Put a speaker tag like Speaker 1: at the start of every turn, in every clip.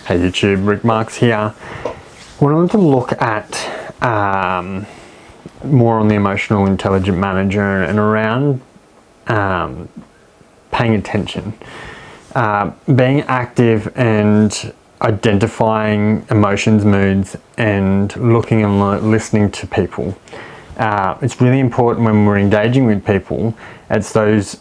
Speaker 1: Hey YouTube, Rick Marks here. I wanted to look at more on the emotional intelligent manager and around paying attention, being active and identifying emotions, moods, and looking and listening to people. It's really important when we're engaging with people. It's those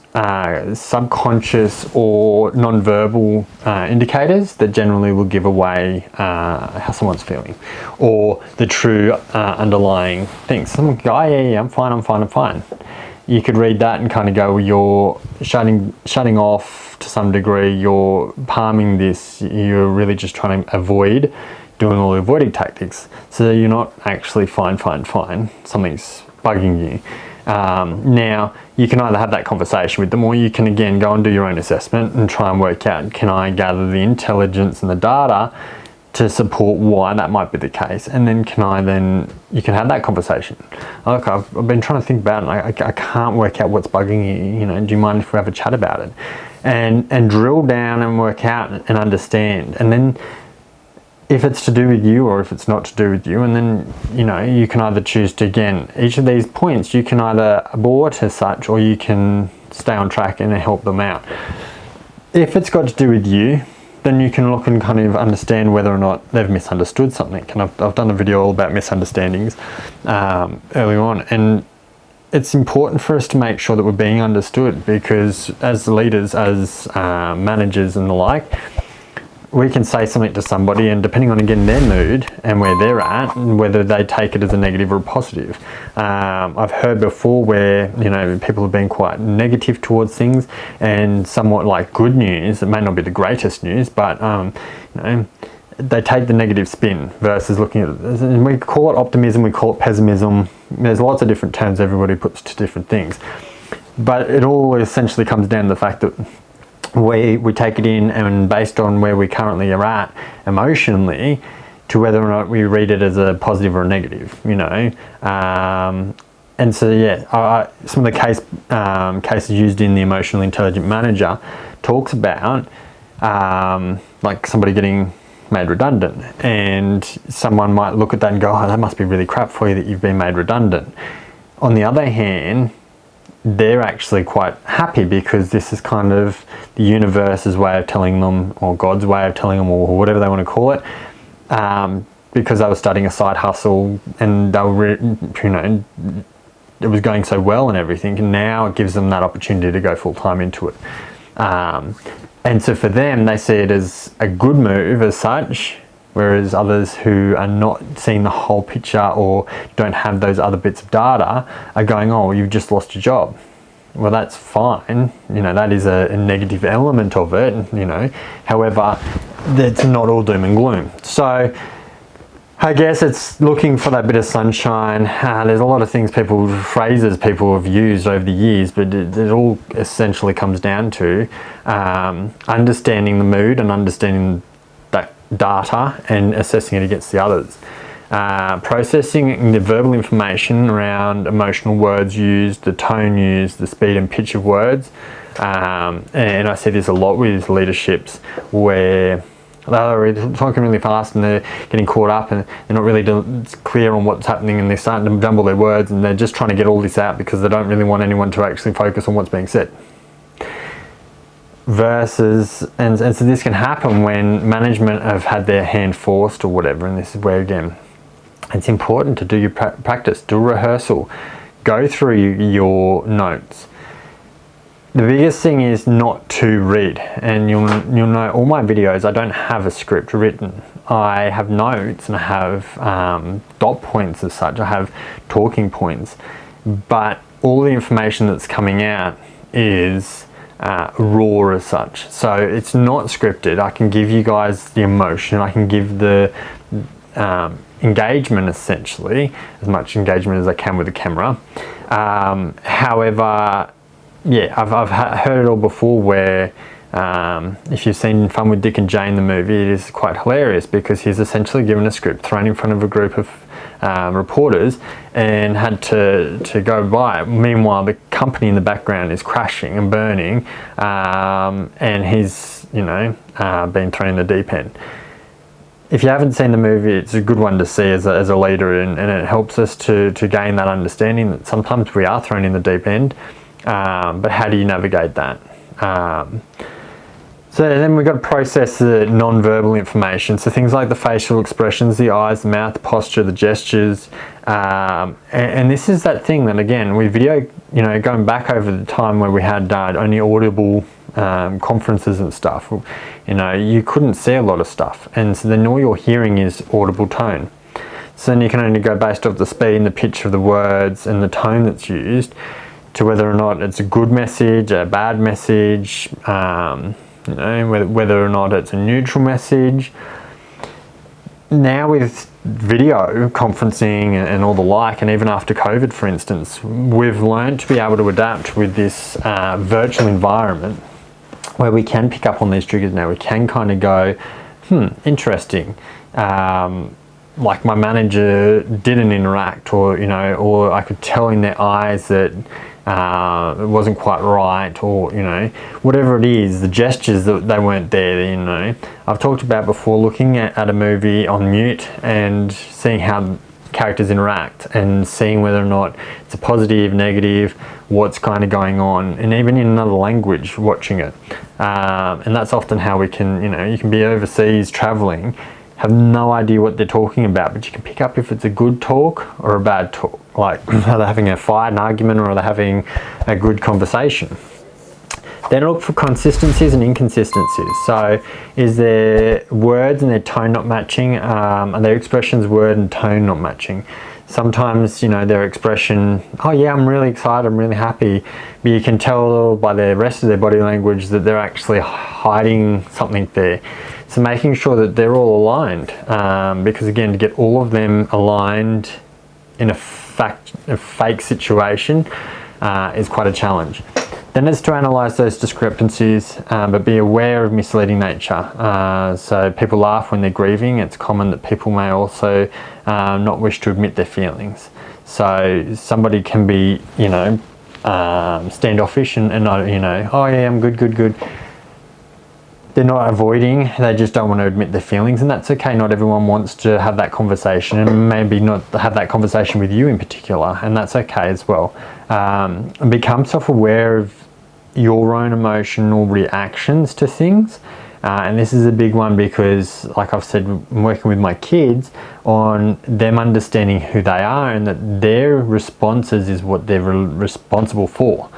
Speaker 1: subconscious or non-verbal indicators that generally will give away how someone's feeling, or the true underlying things. Someone go, oh, yeah, I'm fine. You could read that and kind of go, well, you're shutting off to some degree, you're palming this, you're really just trying to avoid doing all the avoiding tactics. So you're not actually fine. Something's bugging you. Now, you can either have that conversation with them, or you can again go and do your own assessment and try and work out, can I gather the intelligence and the data to support why that might be the case, and then you can have that conversation. Look, I've been trying to think about it, I can't work out what's bugging you, do you mind if we have a chat about it? And drill down and work out and understand, and then if it's to do with you or if it's not to do with you, and then you can either choose to, again, each of these points you can either abort as such, or you can stay on track and help them out. If it's got to do with you, then you can look and kind of understand whether or not they've misunderstood something. And I've done a video all about misunderstandings early on, and it's important for us to make sure that we're being understood, because as leaders, as managers and the like, we can say something to somebody, and depending on, again, their mood and where they're at, and whether they take it as a negative or a positive. I've heard before where, people have been quite negative towards things, and somewhat like good news, it may not be the greatest news, but, they take the negative spin versus looking at it. And we call it optimism, we call it pessimism. There's lots of different terms everybody puts to different things. But it all essentially comes down to the fact that we take it in, and based on where we currently are at emotionally, to whether or not we read it as a positive or a negative, and so yeah, some of the cases used in the emotional intelligent manager talks about like somebody getting made redundant, and someone might look at that and go, oh, that must be really crap for you that you've been made redundant. On the other hand, they're actually quite happy, because this is kind of the universe's way of telling them, or God's way of telling them, or whatever they want to call it, because they were starting a side hustle, and they were, it was going so well and everything, and now it gives them that opportunity to go full time into it. And so for them, they see it as a good move as such, whereas others who are not seeing the whole picture or don't have those other bits of data are going, oh, you've just lost your job. Well, that's fine. That is a negative element of it, However, it's not all doom and gloom. So I guess it's looking for that bit of sunshine. There's a lot of phrases people have used over the years, but it all essentially comes down to understanding the mood and understanding that data and assessing it against the others. Processing the verbal information around emotional words used, the tone used, the speed and pitch of words. And I see this a lot with leaderships where they're talking really fast and they're getting caught up, and they're not really clear on what's happening, and they're starting to jumble their words, and they're just trying to get all this out because they don't really want anyone to actually focus on what's being said. Versus, and so this can happen when management have had their hand forced or whatever, and this is where, again, it's important to do your practice, do a rehearsal, go through your notes. The biggest thing is not to read, and you'll know all my videos, I don't have a script written. I have notes, and I have dot points as such, I have talking points, but all the information that's coming out is raw as such. So it's not scripted. I can give you guys the emotion, I can give the engagement, essentially, as much engagement as I can with the camera. However, yeah, I've heard it all before where if you've seen Fun with Dick and Jane, the movie, it is quite hilarious, because he's essentially given a script thrown in front of a group of reporters and had to go by it. Meanwhile, the company in the background is crashing and burning, and he's been thrown in the deep end. if you haven't seen the movie, it's a good one to see as a leader, and it helps us to gain that understanding that sometimes we are thrown in the deep end, but how do you navigate that? So then we've got to process the non-verbal information, so things like the facial expressions, the eyes, the mouth, the posture, the gestures, and this is that thing that, again, with video, going back over the time where we had only audible conferences and stuff, you couldn't see a lot of stuff, and so then all you're hearing is audible tone. So then you can only go based off the speed and the pitch of the words and the tone that's used to whether or not it's a good message, a bad message, whether or not it's a neutral message. Now with video conferencing and all the like, and even after COVID, for instance, we've learned to be able to adapt with this virtual environment where we can pick up on these triggers now. We can kind of go, interesting. Like my manager didn't interact, or I could tell in their eyes that it wasn't quite right, or whatever it is, the gestures that they weren't there. I've talked about before looking at a movie on mute and seeing how characters interact and seeing whether or not it's a positive, negative, what's kind of going on, and even in another language watching it, and that's often how we can, you can be overseas traveling, have no idea what they're talking about, but you can pick up if it's a good talk or a bad talk. Like, are they having a fight, an argument, or are they having a good conversation? Then look for consistencies and inconsistencies. So is their words and their tone not matching? Are their expressions, word and tone not matching? Sometimes, their expression, oh yeah, I'm really excited, I'm really happy, but you can tell by the rest of their body language that they're actually hiding something there. So making sure that they're all aligned, because again, to get all of them aligned in a fake situation is quite a challenge. Then it's to analyse those discrepancies, but be aware of misleading nature. So people laugh when they're grieving. It's common that people may also not wish to admit their feelings. So somebody can be, standoffish and not, oh yeah, I'm good. They're not avoiding, they just don't want to admit their feelings, and that's okay. Not everyone wants to have that conversation, and maybe not have that conversation with you in particular, and that's okay as well. Become self-aware of your own emotional reactions to things, and this is a big one because, like I've said, I'm working with my kids on them understanding who they are and that their responses is what they're responsible for.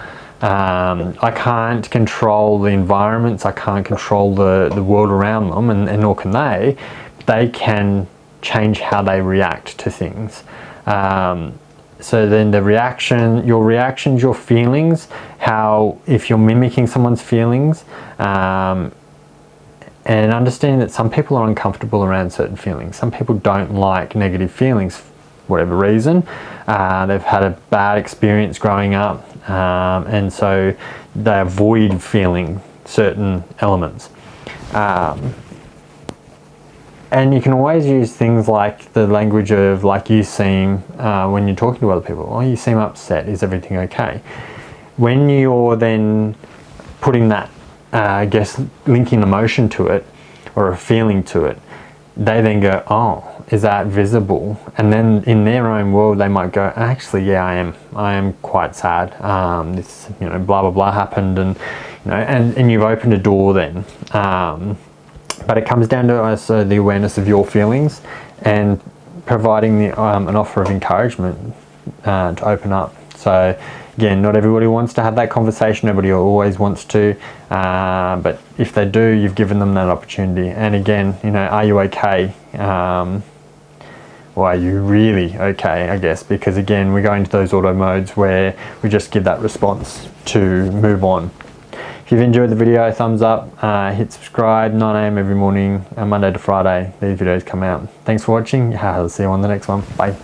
Speaker 1: I can't control the environments, I can't control the world around them, and nor can they. They can change how they react to things. So then your reactions, your feelings, if you're mimicking someone's feelings, and understanding that some people are uncomfortable around certain feelings. Some people don't like negative feelings, whatever reason. They've had a bad experience growing up, and so they avoid feeling certain elements. And you can always use things like the language of, like, you seem, when you're talking to other people, oh, you seem upset, is everything okay? When you're then putting that, linking emotion to it, or a feeling to it, they then go, oh, is that visible? And then in their own world, they might go, actually, yeah, I am quite sad. This, blah, blah, blah happened, and, and you've opened a door then. But it comes down to also the awareness of your feelings and providing an offer of encouragement to open up. So again, not everybody wants to have that conversation, nobody always wants to, but if they do, you've given them that opportunity. And again, are you okay? Or are you really okay, I guess? Because again, we go into those auto modes where we just give that response to move on. If you've enjoyed the video, thumbs up, hit subscribe. 9 AM every morning, Monday to Friday, these videos come out. Thanks for watching. I'll see you on the next one. Bye.